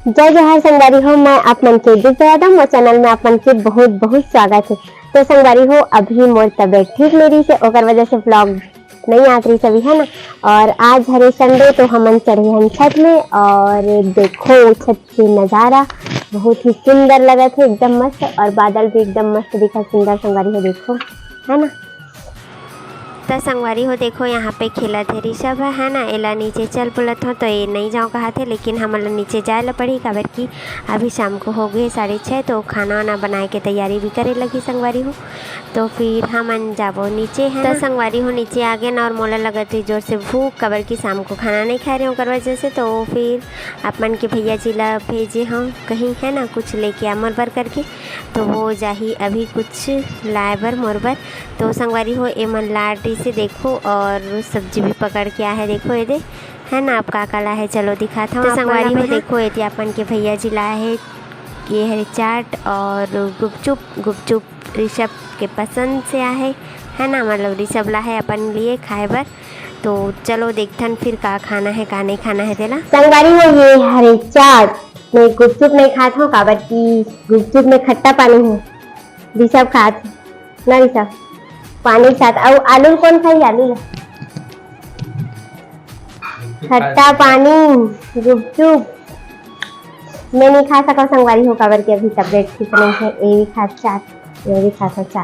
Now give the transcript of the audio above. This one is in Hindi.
जय जवाहर संगवारी हो, मैं आप मन के दिख गया था मोर चैनल में आप मन के बहुत बहुत स्वागत है। तो संगवारी हो, अभी मोर तबियत ठीक नहीं रही से ओकर वजह से ब्लॉग नहीं आत रही सभी है ना। और आज हरे संडे तो हमन चढ़े हैं छत में और देखो छत के नज़ारा बहुत ही सुंदर लगा थे, एकदम मस्त। और बादल भी एकदम मस्त दिखा सुंदर संगवारी हो, देखो है ना। तो संगवारी हो देखो यहाँ पे खेलत है ऋषभ है ना। एला नीचे चल बोलत हो तो ये नहीं जाओ कहा थे, लेकिन हमन नीचे जाए ला पड़ी काबर कि अभी शाम को हो गए 6:30 तो खाना वाना बनाए के तैयारी भी करे लगी संगवारी हो। तो फिर हमन जाबो नीचे है। तो संगवारी हो नीचे आ गए ना और मोला लगत हुई जोर से भूख, काबर कि शाम को खाना नहीं खा रहे हो कर वजह से। तो फिर आप मन के भैया जी ला भेजे हाँ कहीं है ना कुछ लेके आ मोर बर करके, तो वो जाही अभी कुछ लाए बर मोर बर। तो संगवारी हो एमन लाडी से देखो और सब्जी भी पकड़ के आया है, देखो ये दे है ना। आप का ला है चलो दिखाता हूँ। तो संगवारी हो देखो ये अपन के भैया जी लाए है, ये है चाट और गुपचुप ऋषभ के पसंद से आए है ना, मतलब ऋषभ ला है अपन लिए खाए बर। तो चलो देखथन फिर का खाना है का नहीं खाना है तेला। संगवारी हो ये हरे चाट मैं गुपचुप नहीं खाता हूँ, काबर की गुपचुप में खट्टा पानी है। ऋषभ खात ना, ऋषभ पानी के साथ और आलू कौन खाई, आलू ला खट्टा पानी गुपचुप मैं नहीं खा सका संगवारी हो, काबर की अभी तबियत ठीक नहीं है। ये भी खा चाट, ये भी खा चाट।